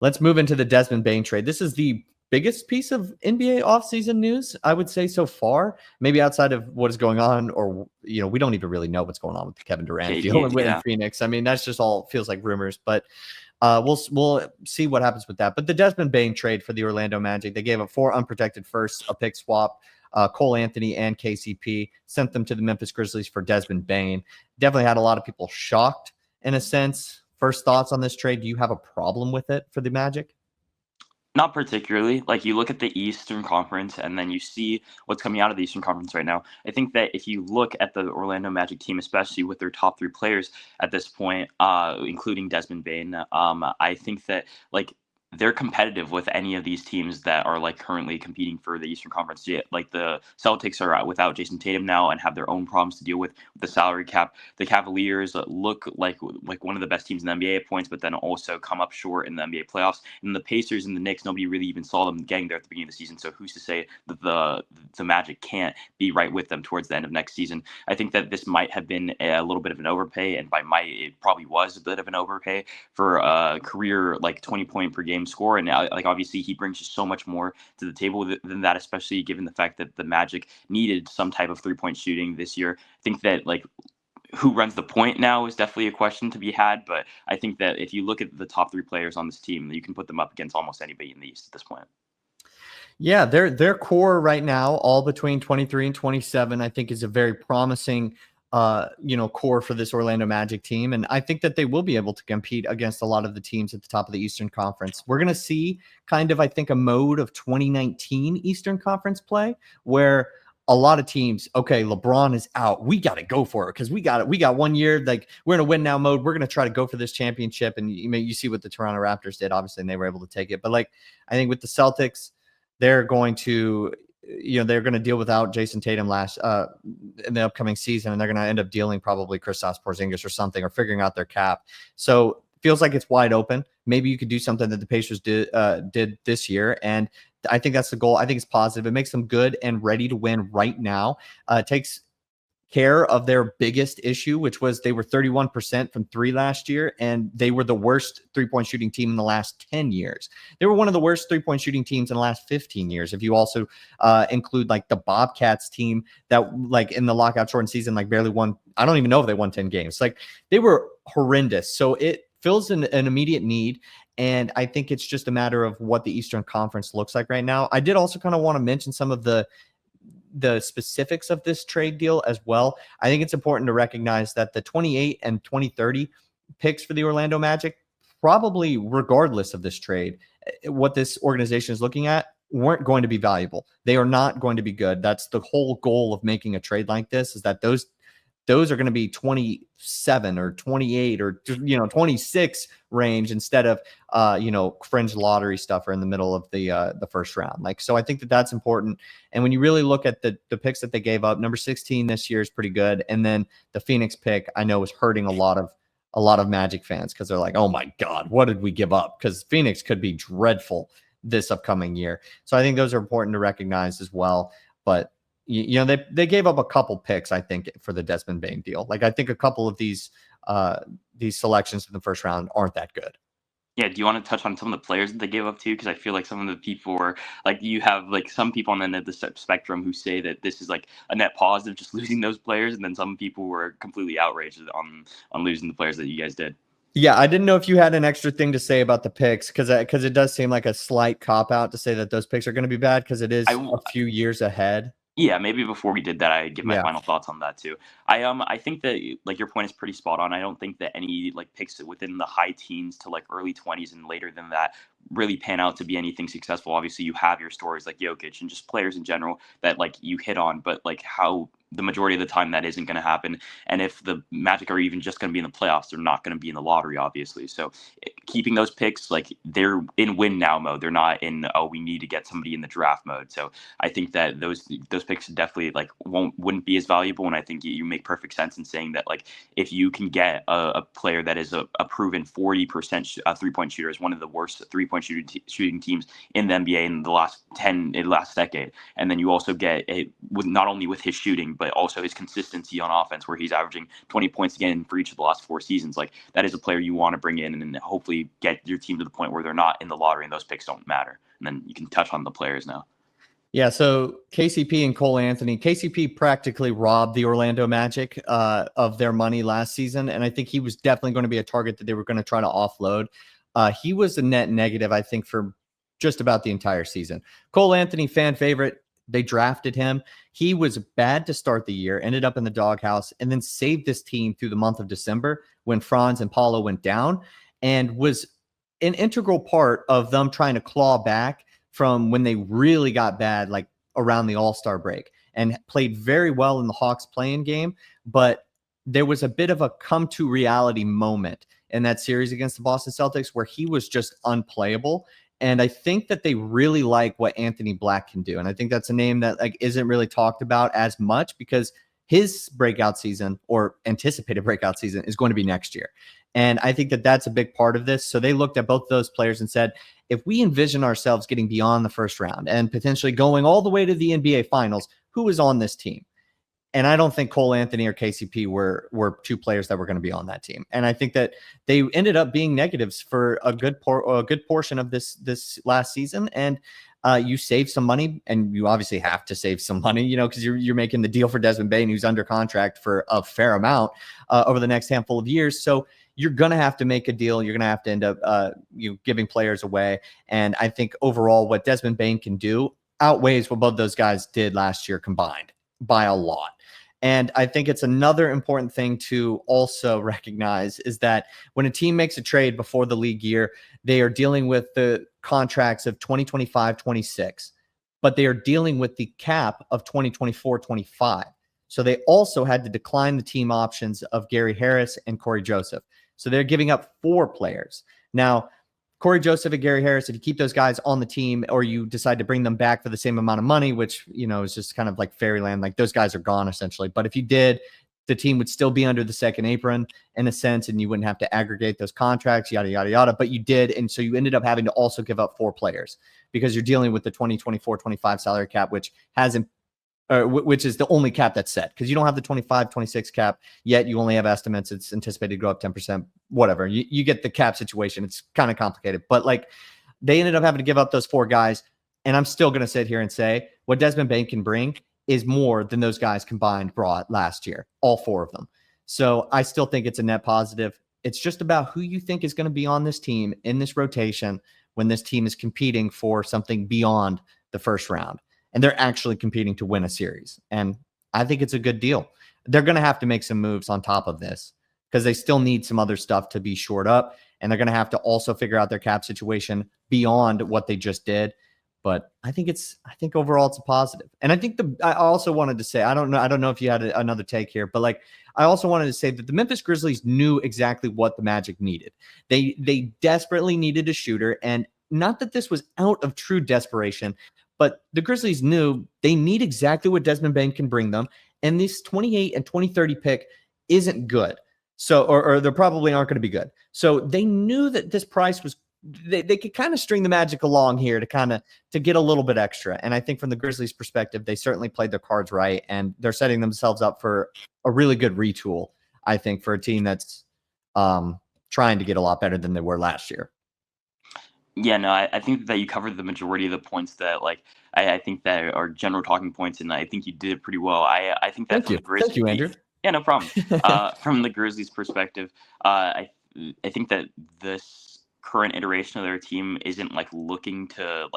Let's move into the Desmond Bane trade. This is the biggest piece of NBA offseason news, I would say, so far. Maybe outside of what is going on, or we don't even really know what's going on with the Kevin Durant deal in Phoenix. I mean, that's just all feels like rumors, but we'll see what happens with that. But the Desmond Bane trade for the Orlando Magic, they gave up 4 unprotected firsts, a pick swap, Cole Anthony and KCP, sent them to the Memphis Grizzlies for Desmond Bane. Definitely had a lot of people shocked in a sense. First thoughts on this trade? Do you have a problem with it for the Magic? Not particularly. Like, you look at the Eastern Conference and then you see what's coming out of the Eastern Conference right now. I think that if you look at the Orlando Magic team, especially with their top 3 players at this point, including Desmond Bane, I think that like they're competitive with any of these teams that are like currently competing for the Eastern Conference. Like the Celtics are without Jason Tatum now and have their own problems to deal with the salary cap. The Cavaliers look like one of the best teams in the NBA at points, but then also come up short in the NBA playoffs. And the Pacers and the Knicks, nobody really even saw them getting there at the beginning of the season. So who's to say that the Magic can't be right with them towards the end of next season? I think that this might have been a little bit of an overpay, and by might, it probably was a bit of an overpay for a career like 20-point per game score. And like obviously he brings just so much more to the table than that, especially given the fact that the Magic needed some type of 3-point shooting this year. I think that like who runs the point now is definitely a question to be had, but I think that if you look at the top 3 players on this team, you can put them up against almost anybody in the East at this point. Yeah, their core right now, all between 23 and 27, I think is a very promising core for this Orlando Magic team. And I think that they will be able to compete against a lot of the teams at the top of the Eastern Conference. We're going to see kind of, I think, a mode of 2019 Eastern Conference play where a lot of teams, okay, LeBron is out. We got to go for it because we got it. We got 1 year. Like, we're in a win now mode. We're going to try to go for this championship. And you see what the Toronto Raptors did, obviously, and they were able to take it. But like, I think with the Celtics, they're going to deal without Jason Tatum in the upcoming season, and they're going to end up dealing probably Kristaps Porzingis or something, or figuring out their cap. So feels like it's wide open. Maybe you could do something that the Pacers did this year, and I think that's the goal. I think it's positive. It makes them good and ready to win right now. It takes care of their biggest issue, which was they were 31% from 3 last year, and they were the worst 3-point shooting team in the last 10 years. They were one of the worst 3-point shooting teams in the last 15 years. If you also include like the Bobcats team that like in the lockout shortened season, like barely won. I don't even know if they won 10 games. Like, they were horrendous. So it fills an immediate need. And I think it's just a matter of what the Eastern Conference looks like right now. I did also kind of want to mention some of the specifics of this trade deal as well. I think it's important to recognize that the 28 and 2030 picks for the Orlando Magic, probably regardless of this trade, what this organization is looking at, weren't going to be valuable. They are not going to be good. That's the whole goal of making a trade like this, is that those are going to be 27 or 28 or 26 range instead of fringe lottery stuff or in the middle of the first round. Like, so I think that that's important. And when you really look at the picks that they gave up, number 16 this year is pretty good, and then the Phoenix pick I know is hurting a lot of Magic fans because they're like, oh my God, what did we give up? Because Phoenix could be dreadful this upcoming year. So I think those are important to recognize as well. But they gave up a couple picks, I think, for the Desmond Bane deal. Like, I think a couple of these selections in the first round aren't that good. Yeah, do you want to touch on some of the players that they gave up to? Because I feel like some of the people were like, you have like some people on the end of the spectrum who say that this is like a net positive, just losing those players, and then some people were completely outraged on losing the players that you guys did. Yeah, I didn't know if you had an extra thing to say about the picks, because it does seem like a slight cop out to say that those picks are going to be bad because it is a few years ahead. Yeah, maybe before we did that, I give my final thoughts on that too. I think that like your point is pretty spot on. I don't think that any like picks within the high teens to like early 20s and later than that really pan out to be anything successful. Obviously, you have your stories like Jokic and just players in general that like you hit on, but like how the majority of the time that isn't going to happen. And if the Magic are even just going to be in the playoffs, they're not going to be in the lottery, obviously. So keeping those picks, like they're in win now mode. They're not in, oh, we need to get somebody in the draft mode. So I think that those picks definitely like wouldn't be as valuable. And I think you make perfect sense in saying that like if you can get a player that is a proven 40% 3-point shooter, is one of the worst 3-point 3-point shooting teams in the NBA in the last decade. And then you also get not only with his shooting, but also his consistency on offense, where he's averaging 20 points again for each of the last 4 seasons. Like, that is a player you want to bring in and hopefully get your team to the point where they're not in the lottery and those picks don't matter. And then you can touch on the players now. Yeah, so KCP and Cole Anthony. KCP practically robbed the Orlando Magic of their money last season, and I think he was definitely going to be a target that they were going to try to offload. He was a net negative, I think, for just about the entire season. Cole Anthony, fan favorite. They drafted him. He was bad to start the year, ended up in the doghouse, and then saved this team through the month of December when Franz and Paulo went down, and was an integral part of them trying to claw back from when they really got bad, like around the All-Star break, and played very well in the Hawks playing game. But there was a bit of a come to reality moment in that series against the Boston Celtics where he was just unplayable. And I think that they really like what Anthony Black can do. And I think that's a name that like isn't really talked about as much because his breakout season or anticipated breakout season is going to be next year. And I think that that's a big part of this. So they looked at both those players and said, if we envision ourselves getting beyond the first round and potentially going all the way to the NBA Finals, who is on this team? And I don't think Cole Anthony or KCP were 2 players that were going to be on that team. And I think that they ended up being negatives for a good portion of this last season. And you save some money, and you obviously have to save some money, because you're making the deal for Desmond Bane, who's under contract for a fair amount over the next handful of years. So you're going to have to make a deal. You're going to have to end up giving players away. And I think overall what Desmond Bane can do outweighs what both those guys did last year combined by a lot. And I think it's another important thing to also recognize is that when a team makes a trade before the league year, they are dealing with the contracts of 2025-26, but they are dealing with the cap of 2024-25. So they also had to decline the team options of Gary Harris and Corey Joseph. So they're giving up 4 players. Now, Corey Joseph and Gary Harris, if you keep those guys on the team or you decide to bring them back for the same amount of money, which, is just kind of like fairyland, like those guys are gone essentially. But if you did, the team would still be under the second apron in a sense, and you wouldn't have to aggregate those contracts, yada, yada, yada. But you did. And so you ended up having to also give up 4 players because you're dealing with the 2024-25 salary cap, which hasn't which is the only cap that's set because you don't have the 25-26 cap yet. You only have estimates. It's anticipated to go up 10%, whatever. You get the cap situation. It's kind of complicated, but like they ended up having to give up those 4 guys. And I'm still going to sit here and say what Desmond Bane can bring is more than those guys combined brought last year, all 4 of them. So I still think it's a net positive. It's just about who you think is going to be on this team in this rotation when this team is competing for something beyond the first round. And they're actually competing to win a series. And I think it's a good deal. They're going to have to make some moves on top of this because they still need some other stuff to be shored up. And they're going to have to also figure out their cap situation beyond what they just did. But I think overall it's a positive. And I think I also wanted to say, I don't know if you had another take here, but like, I also wanted to say that the Memphis Grizzlies knew exactly what the Magic needed. They desperately needed a shooter, and not that this was out of true desperation, but the Grizzlies knew they need exactly what Desmond Bane can bring them. And this 28 and 2030 pick isn't good. So, or they probably aren't going to be good. So they knew that this price was, they could kind of string the Magic along here to get a little bit extra. And I think from the Grizzlies perspective, they certainly played their cards right. And they're setting themselves up for a really good retool, I think, for a team that's trying to get a lot better than they were last year. Yeah, no, I think that you covered the majority of the points that I think that are general talking points, and I think you did it pretty well. I think that Thank you, Andrew. Yeah, no problem. From the Grizzlies' perspective, I think that this current iteration of their team isn't looking to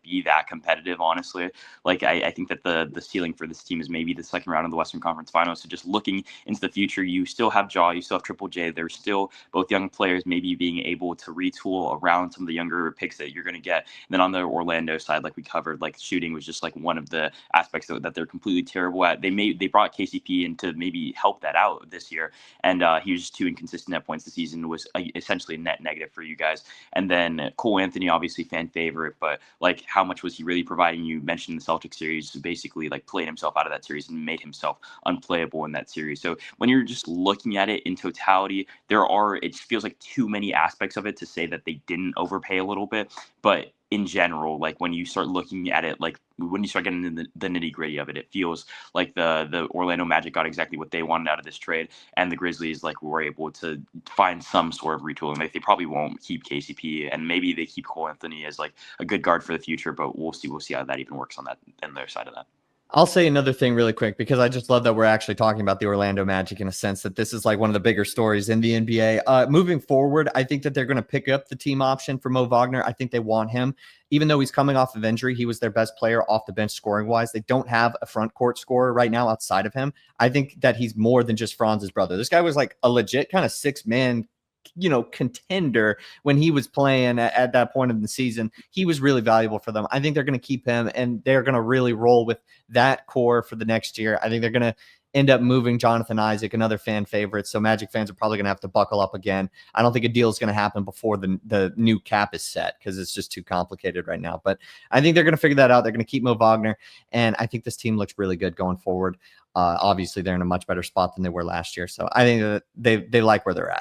be that competitive, honestly. I think that the ceiling for this team is maybe the second round of the Western Conference Finals. So just looking into the future, you still have Jaw, you still have Triple J. They're still both young players, maybe being able to retool around some of the younger picks that you're going to get. And then on the Orlando side, like we covered, shooting was just one of the aspects that they're completely terrible at. They brought KCP in to maybe help that out this year, and he was just too inconsistent at points this season. Was essentially a net negative for you guys. And then Cole Anthony, obviously fan favorite, but like how much was he really providing? You mentioned the Celtics series, so basically like played himself out of that series and made himself unplayable in that series. So when you're just looking at it in totality, it feels like too many aspects of it to say that they didn't overpay a little bit. But in general, like when you start looking at it, like when you start getting into the nitty gritty of it, it feels like the Orlando Magic got exactly what they wanted out of this trade, and the Grizzlies like were able to find some sort of retooling. Like they probably won't keep KCP, and maybe they keep Cole Anthony as like a good guard for the future, but we'll see how that even works on that and their side of that. I'll say another thing really quick, because I just love that we're actually talking about the Orlando Magic in a sense that this is like one of the bigger stories in the NBA. Moving forward, I think that they're going to pick up the team option for Mo Wagner. I think they want him. Even though he's coming off of injury, he was their best player off the bench scoring-wise. They don't have a front court scorer right now outside of him. I think that he's more than just Franz's brother. This guy was like a legit kind of six-man contender when he was playing at that point of the season. He was really valuable for them. I think they're going to keep him, and they're going to really roll with that core for the next year. I think they're going to end up moving Jonathan Isaac, another fan favorite. So Magic fans are probably going to have to buckle up again. I don't think a deal is going to happen before the new cap is set, because it's just too complicated right now. But I think they're going to figure that out. They're going to keep Mo Wagner, and I think this team looks really good going forward. Obviously, they're in a much better spot than they were last year. So I think that they like where they're at.